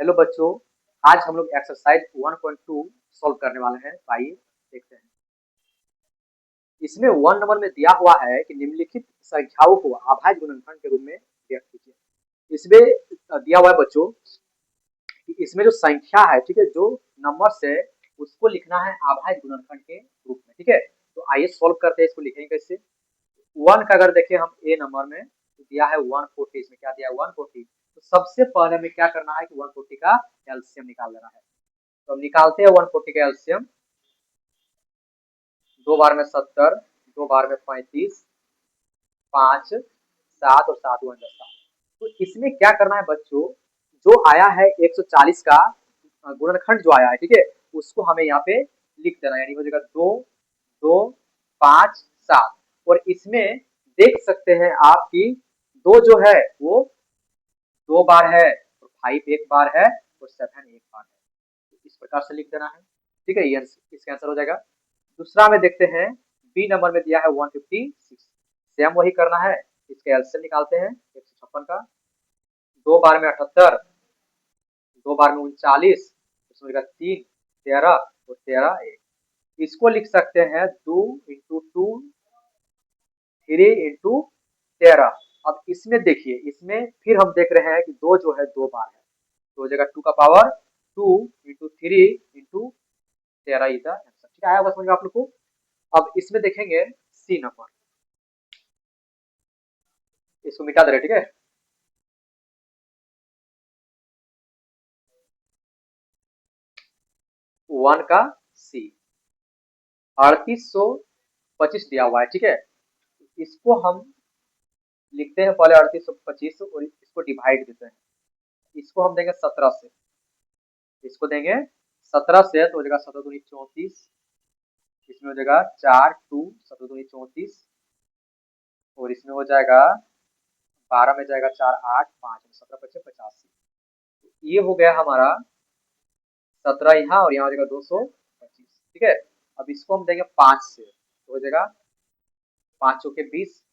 Hello बच्चों, आज हम लोग एक्सरसाइज 1.2 सॉल्व करने वाले हैं। तो आइए देखते हैं। इसमें 1 नंबर में दिया हुआ है कि निम्नलिखित संख्याओं को अभाज्य गुणनखंड के रूप में व्यक्त कीजिए। इसमें दिया हुआ है बच्चों कि इसमें जो संख्या है, ठीक है, जो नंबर है उसको लिखना है अभाज्य गुणनखंड के रूप में। ठीक है, तो आइए सॉल्व करते हैं। इसको लिखेंगे कैसे। 1 का अगर देखें हम ए नंबर में तो दिया है 140। इसमें क्या दिया है 140। तो सबसे पहले हमें क्या करना है कि 140 का एलसीएम निकाल लेना है। तो हम निकालते हैं 140 का एलसीएम। 2 बार में 70, 2 बार में 35, 5, 7 और 7 1 10। तो इसमें क्या करना है बच्चों, जो आया है 140 का गुणनखंड जो आया है, ठीक है, उसको हमें यहाँ पे लिख देना है। यानी हो जाएगा 2, 2, 5, 7। और इसमें देख सकते हैं आप कि 2 जो है वो 2 बार है, और 5 एक बार है, और 7 एक बार है। तो इस प्रकार से लिख देना है। ठीक है, ये इसका आंसर हो जाएगा। दूसरा में देखते हैं, बी नंबर में दिया है 156। सेम वही करना है। इसके एलसीएम निकालते हैं 156 का। 2 बार में 78, 2 बार में 39, इसमें 3, 13 और 13 1। इसको लिख सकते हैं 2 इंटू 2, 3 इंटू 13। अब इसमें देखिए, इसमें फिर हम देख रहे हैं कि 2 जो है 2 बार है, तो हो जाएगा 2 का power 2 into 3 into 13 is the answer. ठीक है, आया बस समझ में आप लोग को। अब इसमें देखेंगे सी नंबर, इसको मिटा दे रहे। ठीक है, 1 का सी 3825 दिया हुआ है। ठीक है, इसको हम लिखते हैं पहले 3825 और इसको डिवाइड देते हैं। इसको हम देंगे 17 से, इसको देंगे 17 से, तो हो जाएगा 17 दूनी 34, इसमें हो जाएगा 4 2 17 दूनी 34, और इसमें हो जाएगा 12 में जाएगा 4 8 5 17 25 85। ये हो गया हमारा 17 यहाँ, और यहाँ हो जाएगा 225। ठीक है, अब इसको हम देंगे 5 से, तो हो जाएगा 5 चौके 20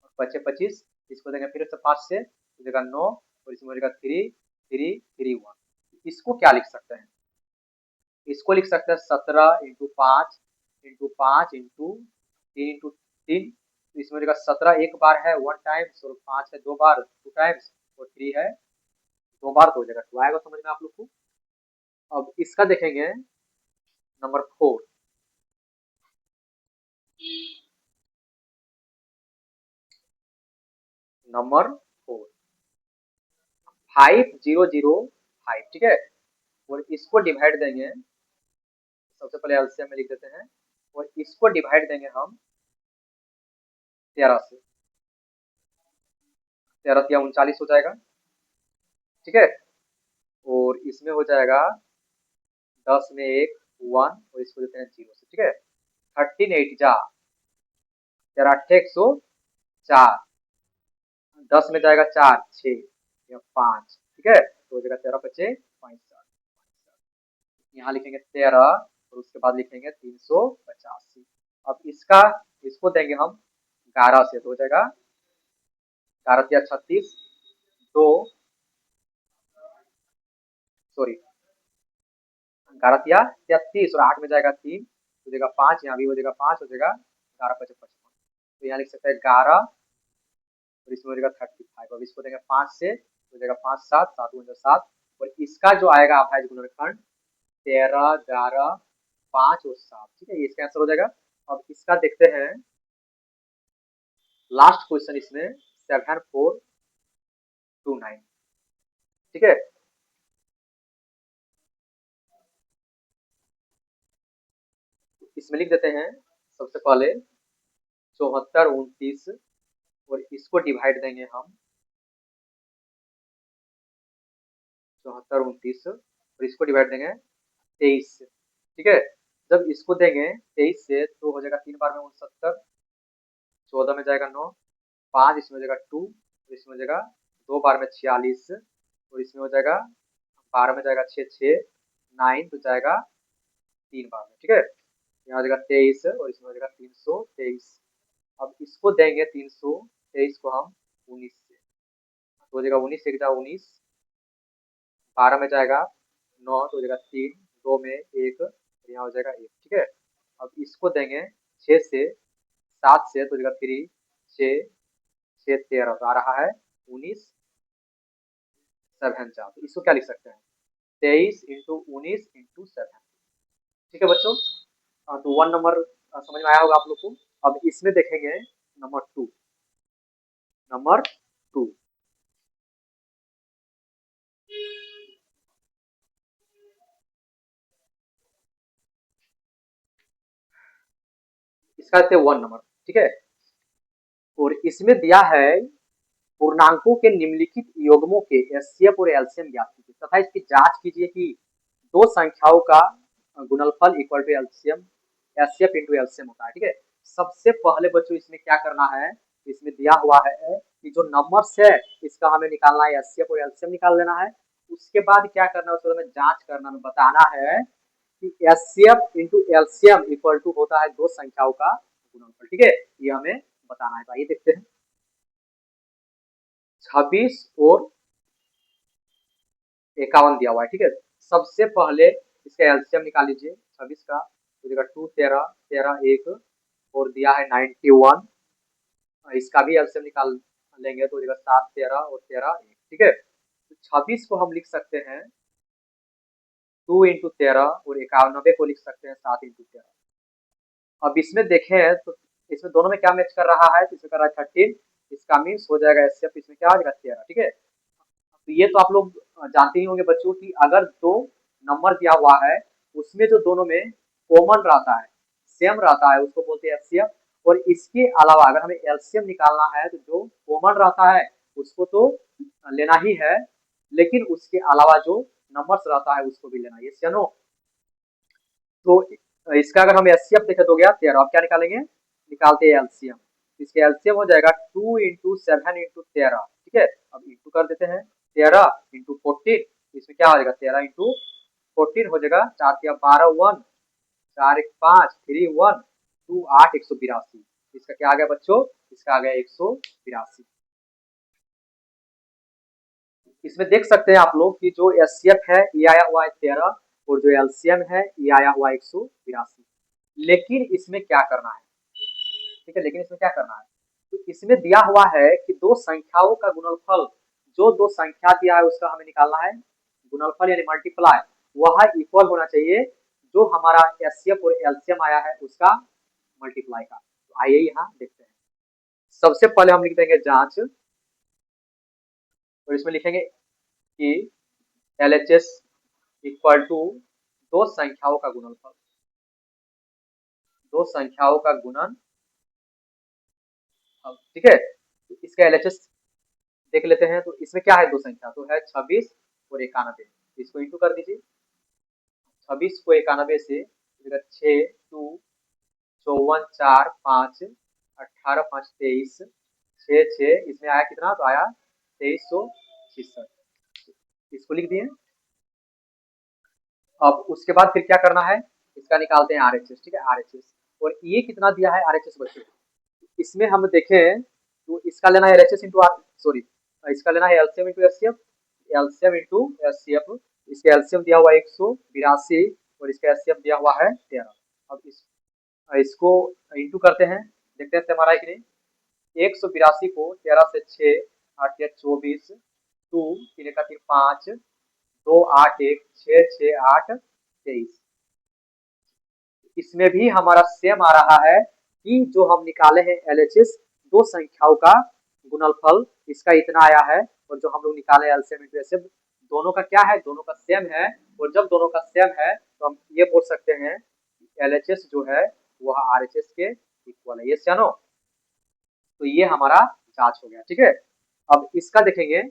और 25 25। इसको देंगे फिर से 5 से, हो जाएगा 9, और इसमें हो जाएगा 3 3 3 1। इसको क्या लिख सकते हैं, इसको लिख सकते हैं 17 इंटू 5 इंटू 5 इंटू 3 इंटू 3। तो इसमें हो जाएगा 17 एक बार है 1 टाइम्स, और 5 है 2 बार 2 टाइम्स, और 3 है 2 बार, तो हो जाएगा 2। आएगा समझ में आप लोग को। अब इसका देखेंगे नंबर 4। नंबर 4 5005। ठीक है, और इसको डिवाइड देंगे, सबसे पहले एलसीएम में लिख देते हैं, और इसको डिवाइड देंगे हम 13 से। 13 या 39 हो जाएगा। ठीक है, और इसमें हो जाएगा 10 में 1 1, और इसको देते हैं 0 से। ठीक है, 13 8 जा 13 8 104, 10 में जाएगा 4 6 या 5। ठीक है, तो हो जाएगा 13 25 65। यहाँ लिखेंगे 13, और उसके बाद लिखेंगे 385। अब इसको देंगे हम 11 से, तो हो जाएगा 11 या 36, 2 सॉरी 11 या 33, और 8 में जाएगा 3, हो जाएगा 5, यहाँ भी हो जाएगा 5, हो जाएगा 11 25 55। तो यहाँ लिख सकते हैं 11, और इसमें हो जाएगा 35। अब इसको देंगे 5 से, हो जाएगा 5 7 7 7। और इसका जो आएगा अभाज्य गुणनखंड 13 11 5 और 7। ठीक है, ये इसका आंसर हो जाएगा। अब इसका देखते हैं लास्ट क्वेश्चन, इसमें 7429। ठीक है, इसमें लिख देते हैं सबसे पहले 74 29, और इसको डिवाइड देंगे हम 74 29, और इसको डिवाइड देंगे 23 से। ठीक है, जब इसको देंगे 23 से, तो हो जाएगा 3 बार में 69, 14 में जाएगा 9, 5 इसमें हो जाएगा 2, और इसमें हो जाएगा 2 बार में 46, और इसमें हो जाएगा 12 में जाएगा 6 6 9, तो जाएगा 3 बार में। ठीक है, यहाँ हो जाएगा 23, और इसमें हो जाएगा 323। अब इसको देंगे 323 को हम 19 से, तो हो जाएगा 19 एक जा 19, 12 में जाएगा 9 तो हो जाएगा 3, 2 में 1, यहाँ हो जाएगा 1, ठीक है। अब इसको देंगे 6 से, 7 से तो हो जाएगा 3, 6, 6 13 तो आ रहा है 19, 7 4, तो इसको क्या लिख सकते हैं 23 इंटू 19 इंटू 7, ठीक है बच्चों। तो 1 नंबर समझ में आया होगा आप लोग को। अब इसमें देखेंगे नंबर 2, नंबर 2 इसका देते 1 नंबर, ठीक है। और इसमें दिया है पूर्णांकों के निम्नलिखित युग्मों के एचसीएफ और एलसीएम ज्ञात कीजिए तथा इसकी जांच कीजिए कि दो संख्याओं का गुणनफल equal to LCM HCF into LCM होता है, ठीक है। सबसे पहले बच्चों इसमें क्या करना है, इसमें दिया हुआ है कि जो नंबर्स है इसका हमें निकालना है, एचसीएफ और एलसीएम निकाल लेना है। उसके बाद क्या करना है, उसको हमें जांच करना है, बताना है कि HCF into LCM equal to होता है दो संख्याओं का गुणनफल, ठीक है। ये हमें बताना है। तो आइए देखते हैं 26 और 51 दिया हुआ है, ठीक है। सबसे पहले इसका एलसीएम निकाल लीजिए 26 का, तो देगा 2 13 13 1 और दिया है 91, इसका भी एलसीएम निकाल लेंगे तो देगा 7 13 और 13 1, ठीक है। तो 26 को हम लिख सकते हैं 2 इंटू 13 और 91 को लिख सकते हैं 7 इंटू 13। अब इसमें देखें तो इसमें दोनों में क्या मैच कर रहा है, तो इसमें कर रहा है 13, इसका मीन्स हो जाएगा एचसीएफ, इसमें क्या आ जाएगा 13, ठीक है। तो ये तो आप लोग जानते ही होंगे बच्चों कि अगर दो नंबर दिया हुआ है उसमें जो दोनों में कॉमन रहता है, सेम रहता है, उसको बोलते हैं एचसीएफ। और इसके अलावा अगर हमें एलसीएम निकालना है तो जो कॉमन रहता है उसको तो लेना ही है, लेकिन उसके अलावा जो नंबर्स रहता है उसको भी लेना है, ये नो। तो इसका अगर हम एचसीएफ देखें तो गया 13, अब क्या निकालेंगे, निकालते हैं एलसीएम। इसका एलसीएम हो जाएगा 2 इंटू 7 इंटू 13, ठीक है। अब इंटू कर देते हैं 13 इंटू 14, इसमें क्या हो जाएगा 13 इंटू 14 हो जाएगा 4 या 12 1, 4 1 5 3 1 2 8 182। इसका क्या आ गया बच्चों, इसका आ गया 182। इसमें देख सकते हैं आप लोग कि जो एचसीएफ है ये आया हुआ है 13 और जो एलसीएम है ये आया हुआ है 182। लेकिन इसमें क्या करना है, ठीक है, लेकिन इसमें क्या करना है, तो इसमें दिया हुआ है कि दो संख्याओं का गुणनफल, जो दो संख्या दिया है उसका हमें निकालना है गुणनफल यानी मल्टीप्लाई, वह इक्वल होना चाहिए जो हमारा एचसीएफ और एलसीएम आया है उसका मल्टीप्लाई का। तो आइए यहाँ देखते हैं। सबसे पहले हम लिख देंगे जांच और इसमें लिखेंगे कि एलएचएस इक्वल टू दो संख्याओं का गुणनफल, दो संख्याओं का गुणन, ठीक है। तो इसका एलएचएस देख लेते हैं। तो इसमें क्या है, दो संख्या तो है 26 और 91, इसको इंटू कर दीजिए। 26 को 91 से 6 2 54 4 5 18 5 23 6 6, इसमें आया कितना, तो आया 2366, इसको लिख दिए। अब उसके बाद फिर क्या करना है, इसका निकालते हैं आरएचएस, ठीक है, आरएचएस। और ये कितना दिया है आरएचएस बच्चों, इसमें हम देखें तो इसका लेना है एलएचएस इंटू आर, सॉरी, इसका लेना है LCM into HCF, LCM into HCF. इसका एलसीएम दिया हुआ है 182 और इसका एचसीएफ दिया हुआ है 13। अब इसको इंटू करते हैं, देखते हैं हमारा है कि नहीं। 182 को 13 से 6 8 या 24 2 3 का 3 5 2 8 1 6 6 8 23, इसमें भी हमारा सेम आ रहा है कि जो हम निकाले हैं एलएचएस दो संख्याओं का गुणनफल, इसका इतना आया है। और जो हम लोग निकाले एलसीएम इंटू एचसीएफ दोनों का क्या है, दोनों का सेम है। और जब दोनों का सेम है तो हम ये बोल सकते हैं एलएचएस जो है वह आरएचएस के इक्वल है, ये जानो। तो ये हमारा जांच हो गया, ठीक है। अब इसका देखेंगे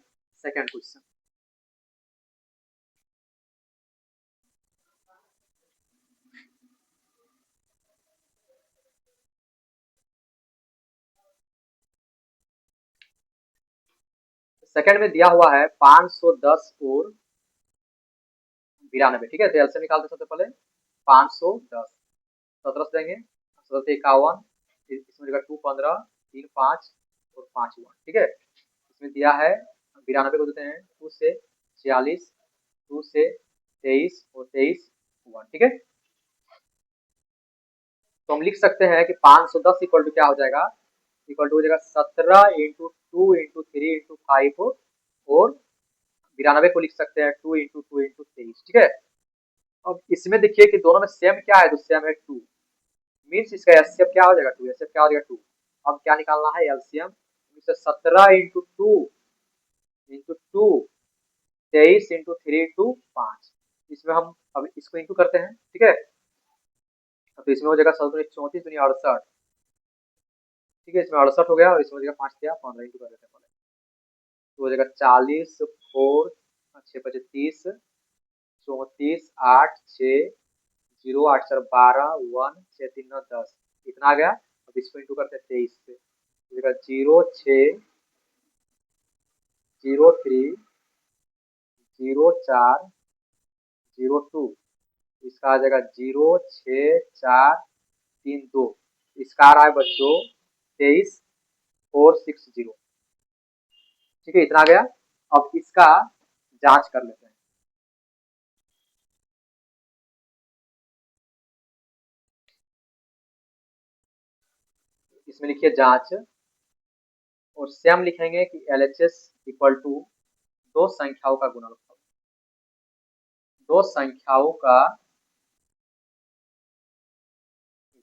सेकंड क्वेश्चन। सेकंड में दिया हुआ है 510 और 92, ठीक है। तो एलसीएम निकालते सबसे पहले 510, 17 से देंगे 17 से 51, इसमें देगा 2 15 3 5 और 5 1, ठीक है। इसमें दिया है 92 को देते हैं 2 से 46 2 से 23 और 23 1, ठीक है। तो हम लिख सकते हैं कि 510 इक्वल टू क्या हो जाएगा, इक्वल टू हो जाएगा 17 इंटू 2 इंटू 3 इंटू 5 और 92 को लिख सकते हैं 2 इंटू 2 इंटू 23, ठीक है। अब इसमें देखिए कि दोनों में सेम क्या है, तो सेम है 2, मीन्स इसका एचसीएफ क्या हो जाएगा 2, एचसीएफ क्या हो जाएगा 2। अब क्या निकालना है LCM, 17 into 2 into 2 23 into 3 into 5, इसमें हम अब इसको इंटू करते हैं, ठीक है। तो इसमें हो जाएगा 34 दुनी 68, ठीक है, इसमें 68 हो गया और इसमें हो जाएगा 5 किया 15 इंटू कर देते हैं पहले, तो हो जाएगा 40 4 6 5 30 34 8 6 0 8 4 12 1 6 3 9 10, इतना आ गया। अब इसको इंटू करते हैं 23 से, हो जाएगा 0 6 0 3 0 4 0 2, इसका आ जाएगा 0 6 4 3 2, इसका आ रहा है बच्चों 23 460, ठीक है, इतना आ गया। अब इसका जांच कर लेते हैं। इसमें लिखिए जांच और सेम लिखेंगे कि एलएचएस इक्वल टू दो संख्याओं का गुणनफल, दो संख्याओं का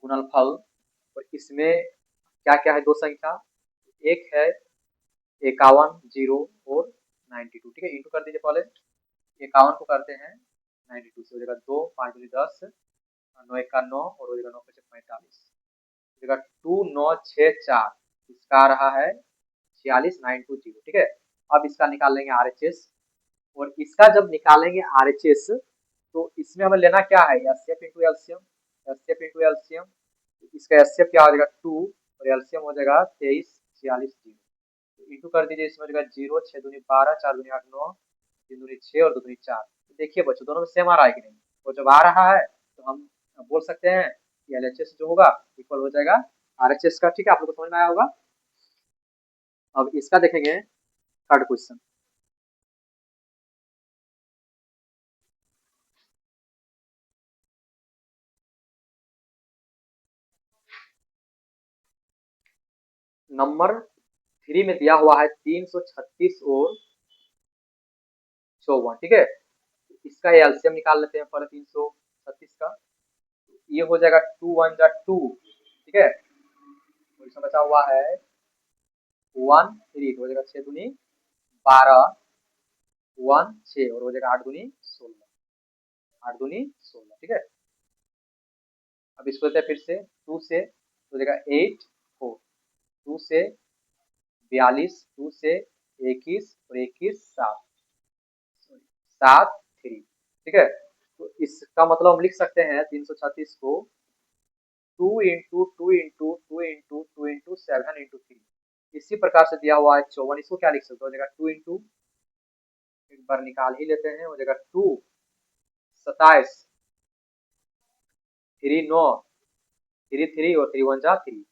गुणनफल। और इसमें क्या क्या है, दो संख्या, एक है 51 0 और 92, ठीक है, इंटू कर दीजिए पहले, 51 को करते हैं 92 से, हो जाएगा 2 5 दूनी 10 9 1 का 9 और हो जाएगा 9 5 45, हो जाएगा 2 9 6 4, इसका आ रहा है 46 920, ठीक है। अब इसका निकाल लेंगे आरएचएस, और इसका जब निकालेंगे आरएचएस तो इसमें हमें लेना क्या है, HCF into LCM, HCF into LCM, इसका एचसीएफ क्या हो जाएगा 2 और एलसीएम हो जाएगा 23 46 0, इंटू कर दीजिए, इसमें हो जाएगा 0 6 दूनी 12 4 दूनी 8 9 3 दूनी 6 और 2 दूनी 4। तो देखिए बच्चों दोनों में सेम आ रहा है कि नहीं, और जब आ रहा है तो हम बोल सकते हैं कि एलएचएस जो होगा इक्वल हो जाएगा आरएचएस का, ठीक है, आप लोग को समझ में आया होगा। अब इसका देखेंगे थर्ड क्वेश्चन। नंबर 3 में दिया हुआ है 336 और 54, ठीक है, इसका एलसीएम निकाल लेते हैं पहले 336 का, ये हो जाएगा 2 1 जा 2, ठीक है, और इसमें बचा हुआ है 1 3, तो हो जाएगा 6 दूनी 12 1 6 और हो जाएगा 8 दूनी 16, 8 दूनी 16, ठीक है। अब इसको लेते हैं फिर से 2 से, तो हो जाएगा 8 4, 2 से 42, 2 से 21 और 21 7 7 3, ठीक है। तो इसका मतलब हम लिख सकते हैं 336 को 2 into 2 into 2 into 2 into 7 into 3, इसी प्रकार से दिया हुआ है 54, इसको क्या लिख सकते हो, हो जाएगा 2 इंटू, एक बार निकाल ही लेते हैं, हो जाएगा 2 27 3 9 3 3 और 3 1 जा 3,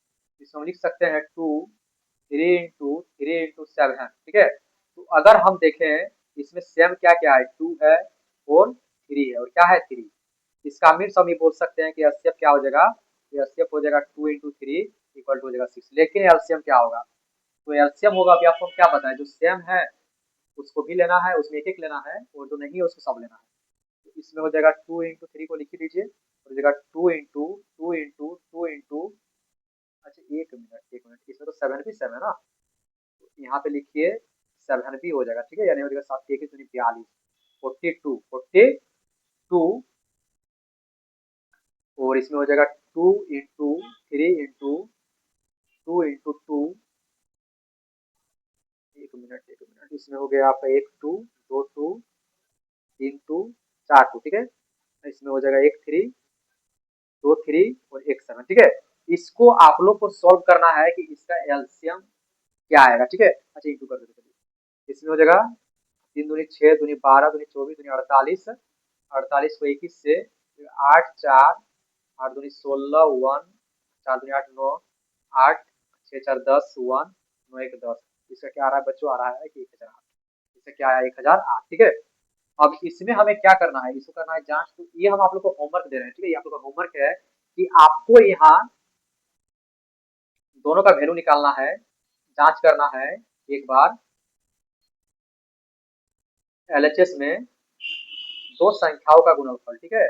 इसमें हम लिख सकते हैं 2 3 इंटू 7, ठीक है। तो अगर हम देखें इसमें सेम क्या क्या है, 2 है और 3 है और क्या है 3, इसका मीन्स हम ये बोल सकते हैं कि एचसीएफ क्या हो जाएगा, एचसीएफ हो जाएगा 2 इंटू 3 इक्वल टू हो जाएगा 6, लेकिन एलसीएम क्या होगा, तो एलसीएम होगा, अभी आपको क्या पता है, जो सेम है उसको भी लेना है, उसमें एक एक लेना है, और जो नहीं है उसको सब लेना है। तो इसमें हो जाएगा 2 इंटू 3 को लिख दीजिए, हो जाएगा 2 इंटू 2 इंटू 2 इंटू, अच्छा एक मिनट एक मिनट, इसमें तो 7 भी 7 है ना, तो यहाँ पे लिखिए 7 भी हो जाएगा, ठीक है, यानी हो जाएगा 7 1 42 42, और इसमें हो जाएगा 2 इंटू 3 इंटू 2 इंटू 2, एक मिनट, इसमें हो गया आपका 1 2 2 2 3 2 4 2, ठीक है, इसमें हो जाएगा 1 3 2 3 और 1 7, ठीक है। इसको आप लोग को सॉल्व करना है कि इसका एलसीएम क्या आएगा, ठीक है, अच्छा इंटू कर देते, इसमें हो जाएगा 3 दूनी 6 दूनी 12 दूनी 24 दूनी 48, 48 को 21 से 8 4 8 दूनी 16 1 4 दूनी 8 9 8 6 4 10 1 9 1 10, इसका क्या आ रहा है बच्चों, आ रहा है कि 1008, इससे क्या आया 1008, ठीक है। अब इसमें हमें क्या करना है, इसको करना है जांच। तो ये हम आप लोग को होमवर्क दे रहे हैं, ठीक है, ये आप लोग का होमवर्क है कि आपको यहाँ दोनों का वैल्यू निकालना है, जांच करना है एक बार। एलएचएस में दो संख्याओं का गुणनफल, ठीक है,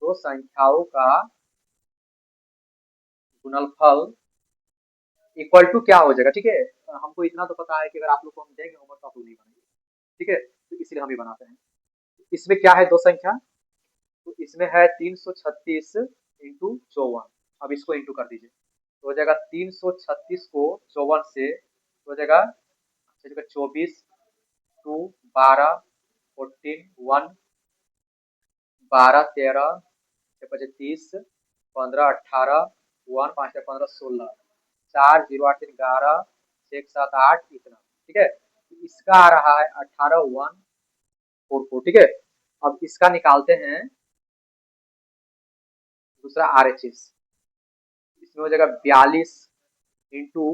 दो संख्याओं का गुणनफल इक्वल टू क्या हो जाएगा, ठीक है। हमको इतना तो पता है कि अगर आप लोग को हम देंगे होमवर्क तो आप लोग नहीं बनाएंगे, ठीक है, तो इसलिए हम ही बनाते हैं। इसमें क्या है, दो संख्या, तो इसमें है 336 इंटू 54। अब इसको इंटू कर दीजिए तो हो जाएगा 336 को 54 से हो जाएगा 24 टू 12 14 1 12 13 25 15 18 1 5 15 16 4 0 8 3 11 6 7 8 इतना, ठीक है। तो इसका आ रहा है 18 1 4 4, ठीक है। अब इसका निकालते हैं दूसरा आरएचएस। इसमें हो जाएगा 42 इंटू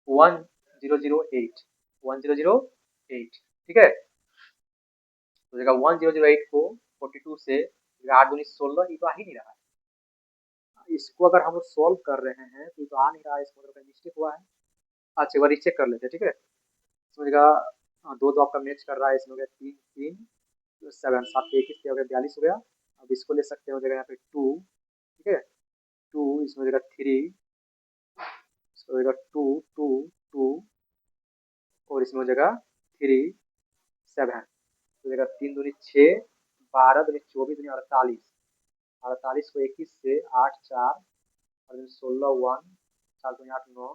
1008 1008, ठीक है। हो जाएगा 1008 को 42 से 8 दूनी 16, ये तो आ ही नहीं रहा है। इसको अगर हम सॉल्व कर रहे हैं तो ये तो आ नहीं रहा है, इसको मतलब मिस्टेक हुआ है। अच्छा, एक बार चेक कर लेते हैं, ठीक है। इसमें हो जाएगा दो दो आपका मैच कर रहा है, इसमें हो गया 3 3 7 7 21 हो गया 42 हो गया। अब इसको ले सकते हैं, हो जाएगा यहाँ पे 2, ठीक है, 2 इसमें हो जाएगा 3, इसमें हो जाएगा 2 2 2 और इसमें हो जाएगा 3 7, हो जाएगा 3 दूनी 6 12 दूनी 24 दूनी 48, 48 को 21 से 8 4 और 16 1 4 दूनी 8 9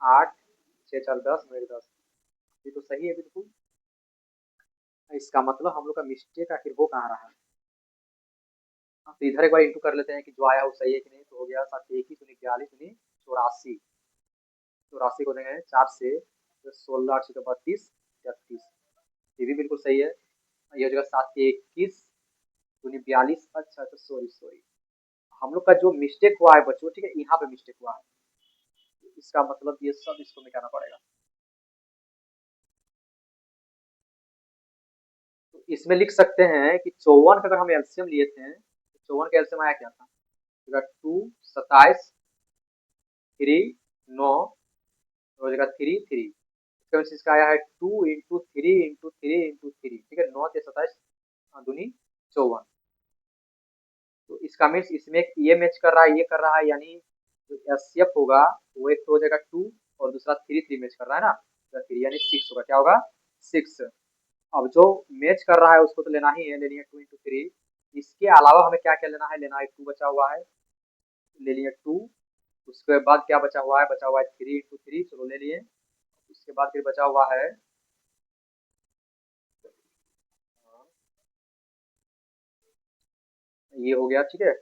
8 6 4 10 9 10, ये तो सही है बिल्कुल। इसका मतलब हम लोग का मिस्टेक आखिर हो कहाँ रहा है। तो इधर एक बार इंटू कर लेते हैं कि जो आया वो सही है कि नहीं। तो हो गया 7 21 दूनी 42 दूनी 84, 84 को देंगे 4 से 16 8 से 32 33, ये भी बिल्कुल सही है। ये हो जाएगा 7 के 21 दूनी 42। अच्छा अच्छा, सॉरी सॉरी, हम लोग का जो मिस्टेक हुआ है बच्चों, ठीक है, यहाँ पे मिस्टेक हुआ है। इसका मतलब ये सब इसको मिटाना पड़ेगा। तो इसमें लिख सकते हैं कि 54 का अगर हम एलसीएम लिए थे तो 54 का एलसीएम आया क्या था, 2 27 3 9 हो जाएगा 3 3, इसका मीन्स इसका आया है 2 इंटू 3 इंटू 3 इंटू 3, ठीक है, 9 से 27 दूनी 54। तो इसका मीन्स इसमें ये मैच कर रहा है, ये कर रहा है, यानी जो एससीएफ होगा वो एक तो हो जाएगा 2 और दूसरा 3 3 मैच कर रहा है ना, तो 3 यानी 6 होगा, क्या होगा 6। अब जो मैच कर रहा है उसको तो लेना ही है, ले लिया 2 इंटू 3। इसके अलावा हमें क्या क्या लेना है, लेना है 2 बचा हुआ है, ले लिया 2। उसके बाद क्या बचा हुआ है, बचा हुआ है 3 इंटू 3, चलो ले लिए। उसके बाद फिर बचा हुआ है ये हो गया, ठीक है।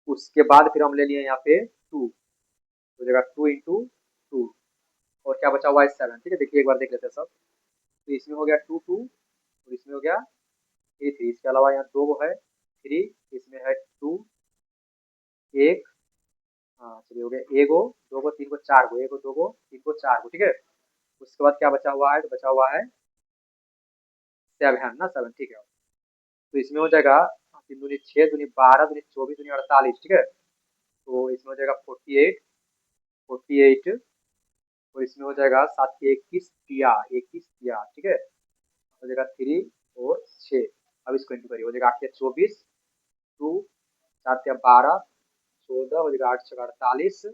उसके बाद फिर हम ले लिए यहाँ पे 2, हो जाएगा 2 इंटू 2 और क्या बचा हुआ है 7, ठीक है। देखिए एक बार देख लेते हैं सब। तो इसमें हो गया 2 2 और इसमें हो गया 3 3, इसके अलावा यहाँ दो है 3, इसमें है 2 1, हाँ चलिए हो गया एगो दो गो 3 को 4 गो, एगो दो गो 3 को 4 गो, ठीक है। उसके बाद क्या बचा हुआ है, तो बचा हुआ है 7 ना, 7, ठीक है। तो इसमें हो जाएगा 3 दूनी 6 दूनी 12 दूनी 24 दूनी 48, ठीक है। तो इसमें हो जाएगा 48 48 और इसमें हो जाएगा 7 के 21 टिया 21 टिया, ठीक है, हो जाएगा 3 और 6। अब इसको इंटू करिए, हो जाएगा 8 के 24 2 4 के 12 14 हो जाएगा 8 6 48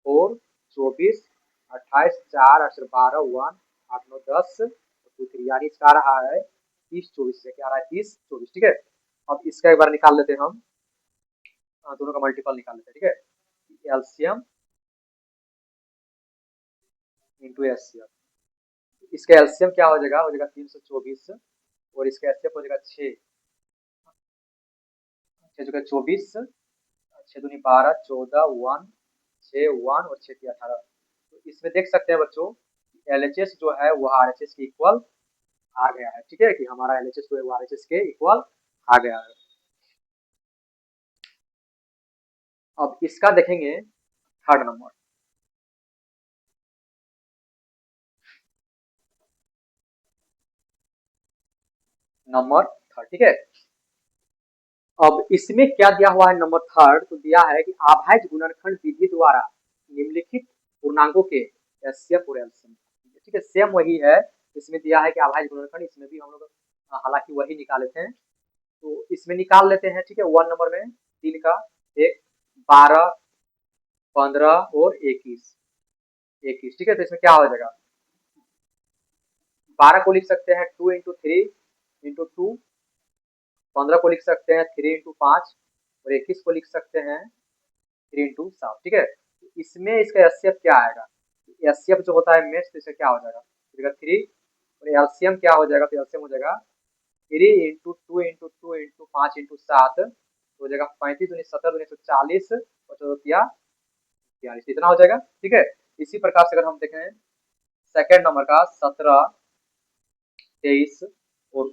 और 24 28 4 8 12 1 8 9 10 2 3, यानी इसका आ रहा है 30 24 से क्या आ रहा है 30 24, ठीक है। अब इसका एक बार निकाल लेते हैं हम, दोनों का मल्टीपल निकाल लेते हैं, ठीक है। एलसीएम इंटू एचसीएफ, इसका एलसीएम क्या हो जाएगा 324 और इसका एचसीएफ हो जाएगा 6 6 जगह 24 6 दूनी 12 14 1 6 1 और 6 18। तो इसमें देख सकते हैं बच्चों एलएचएस जो है वो आरएचएस के इक्वल आ गया है, ठीक है, कि हमारा एलएचएस जो है वो आरएचएस के इक्वल आ गया है। अब इसका देखेंगे थर्ड नंबर। नंबर थर्ड, ठीक है। अब इसमें क्या दिया हुआ है नंबर थर्ड, तो दिया है कि अभाज्य गुणनखंड विधि द्वारा निम्नलिखित पूर्णांकों के एचसीएफ और एलसीएम, ठीक है, सेम वही है। इसमें दिया है कि अभाज्य गुणनखंड, इसमें भी हम लोग हालांकि वही निकाले थे, तो इसमें निकाल लेते हैं, ठीक है। 1 नंबर में 3 का एक, 12, 15 और 21, 21, ठीक है। तो इसमें क्या हो जाएगा, 12 को लिख सकते हैं 2 × 3 × 2, 15 को लिख सकते हैं 3 × 5 और 21 को लिख सकते हैं 3 × 7, ठीक है। इसमें इसका एचसीएफ क्या आएगा, एचसीएफ जो होता है मेष, तो इसका क्या हो जाएगा 3, और एलसीएम क्या हो जाएगा, तो एलसीएम हो जाएगा 3 × 2 × 2 × 5 × 7, तो हो जाएगा 35 दूनी 70 दूनी 140 और 14 42, इतना हो जाएगा, ठीक है। इसी प्रकार से अगर हम देखें सेकेंड नंबर का 17, 23 और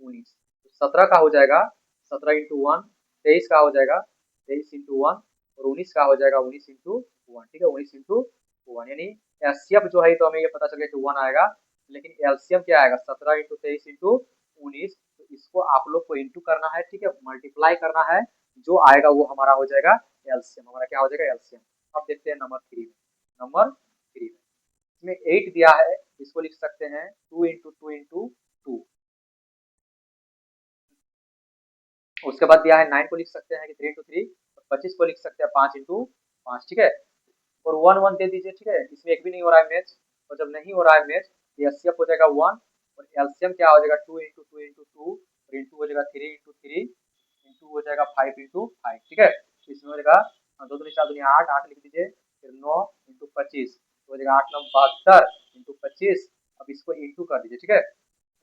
19, 17 का हो जाएगा 17 × 1, 23 का हो जाएगा 23 × 1 और 19 का हो जाएगा 19 × 1, ठीक है, 19 × 1, यानी एचसीएफ जो है तो हमें ये पता चल गया कि 1 आएगा, लेकिन एलसीएम क्या आएगा 17 × 23 × 19, तो इसको आप लोग को इंटू करना है, ठीक है, मल्टीप्लाई करना है, जो आएगा वो हमारा हो जाएगा एलसीएम, हमारा क्या हो जाएगा एलसीएम। अब देखते हैं नंबर 3 में, नंबर 3 में इसमें 8 दिया है, इसको लिख सकते हैं 2 × 2 × 2, उसके बाद दिया है 9 को लिख सकते हैं कि 3 × 3, 25 को लिख सकते हैं 5 × 5, ठीक है, और 1 1 दे दीजिए, ठीक है। इसमें एक भी नहीं हो रहा है मैच, और जब नहीं हो रहा है मैच तो एचसीएफ हो जाएगा 1 और एलसीएम क्या हो जाएगा 2 × 2 × 2 और इंटू हो जाएगा 3 × 3 इंटू हो जाएगा 5 × 5, ठीक है। तो इसमें हो जाएगा 2 दूनी 4 दूनी 8, 8 लिख दीजिए, फिर 9 × 25 तो हो जाएगा 8 9 72 इंटू 25, अब इसको इंटू कर दीजिए, ठीक है,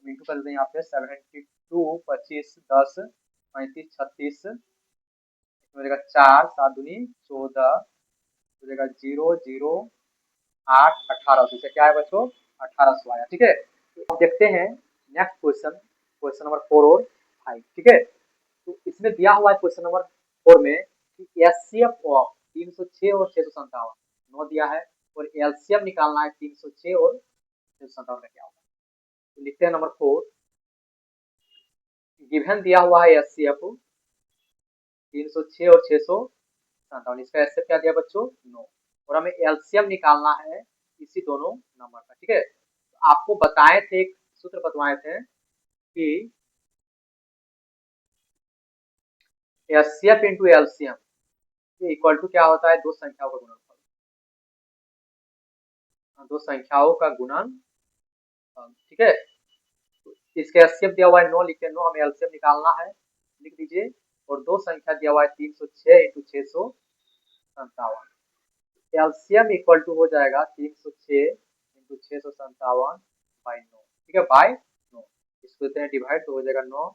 इंटू कर देते हैं यहाँ पे 72, 25, 10, 35, 36, इसमें हो जाएगा 4 7 दूनी 14 हो जाएगा 0 0 8 1800, से क्या है बच्चों 1800 आया, ठीक है। तो अब देखते हैं नेक्स्ट क्वेश्चन, क्वेश्चन नंबर 4 और 5, ठीक है। तो इसमें दिया हुआ है क्वेश्चन नंबर 4 में कि एचसीएफ ऑफ 306 और 657 9 दिया है और एलसीएम निकालना है 306 और 657 का क्या होगा, तो लिखते हैं नंबर 4, गिवन दिया हुआ है एचसीएफ 306 और 657, इसका एचसीएफ क्या दिया बच्चों 9 और हमें एलसीएम निकालना है इसी दोनों नंबर का, ठीक है। तो आपको बताए थे, एक सूत्र बतवाए थे कि HCF into LCM equal to क्या होता है, दो संख्याओं का गुणनफल, दो संख्याओं का गुणन, ठीक है। तो इसका एचसीएफ दिया हुआ है 9, लिखते हैं 9, हमें एलसीएम निकालना है, लिख दीजिए, और दो संख्या दिया हुआ है 306 इंटू 657, एलसीएम इक्वल टू हो जाएगा 306 इंटू 657 बाई 9, ठीक है, बाई 9, इसको देते हैं डिवाइड, तो हो जाएगा 9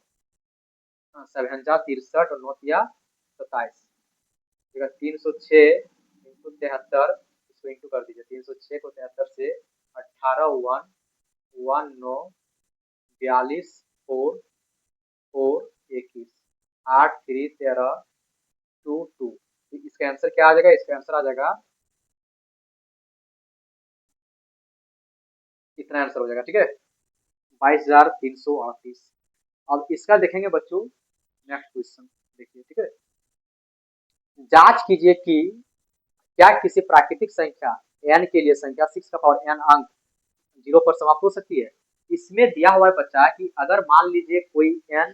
7 63 और 9 तिया 27, 306 इंटू 73, इसको इंटू कर दीजिए, 306 को 73 से 18 1 1 9 42 4 4 21 8 3 13 2 2, इसका आंसर क्या आ जाएगा, इसका आंसर आ जाएगा इतना आंसर हो जाएगा, ठीक है, 22,338। अब इसका देखेंगे बच्चों नेक्स्ट क्वेश्चन, देखिए, ठीक है, जांच कीजिए कि क्या किसी प्राकृतिक संख्या n के लिए संख्या 6 का पावर n अंक 0 पर समाप्त हो सकती है। इसमें दिया हुआ है बच्चा कि अगर मान लीजिए कोई n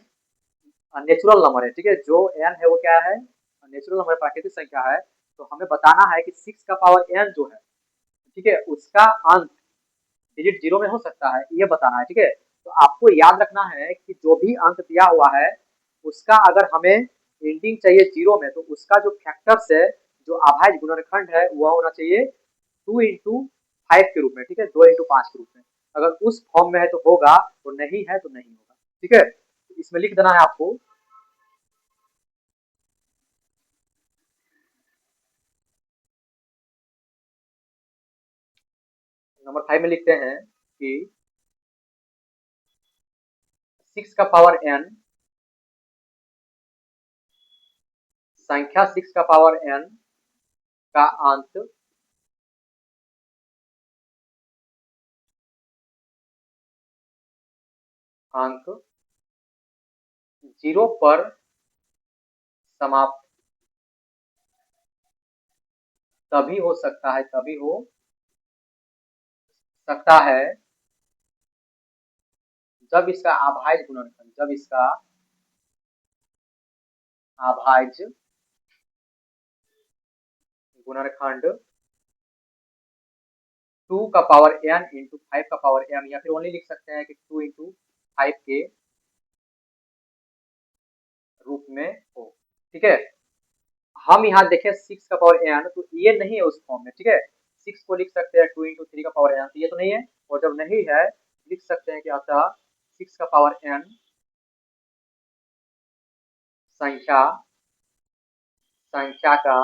नेचुरल नंबर है, ठीक है, जो n है वो क्या है नेचुरल नंबर, प्राकृतिक संख्या है, तो हमें बताना है कि 6 का पावर n जो है, ठीक है, उसका अंक डिजिट 0 में हो सकता है, ये बताना है, ठीक है। तो आपको याद रखना है कि जो भी अंक दिया हुआ है उसका अगर हमें एंडिंग चाहिए 0 में, तो उसका जो फैक्टर्स है, जो अभाज्य गुणनखंड है, वह होना चाहिए 2 × 5 के रूप में, ठीक है, 2 × 5 के रूप में, अगर उस फॉर्म में है तो होगा, और नहीं है तो नहीं होगा, ठीक है। तो इसमें लिख देना है आपको, नंबर 5 में लिखते हैं कि 6 का पावर n, संख्या 6 का पावर n का अंत अंक 0 पर समाप्त तभी हो सकता है जब इसका अभाज्य गुणनखंड 2 का पावर n इंटू 5 का पावर m, या फिर ओनली लिख सकते हैं कि 2 इंटू 5 के रूप में हो। ठीक है, हम यहाँ देखें 6 का पावर n, तो ये नहीं है उस फॉर्म में। ठीक है, 6 को लिख सकते हैं 2 इंटू 3 का पावर n, तो ये तो नहीं है। और जब नहीं है लिख सकते हैं कि अतः 6 का पावर n संख्या का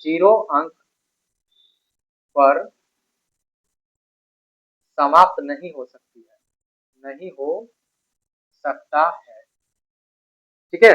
0 अंक पर समाप्त नहीं हो सकता है। ठीक है,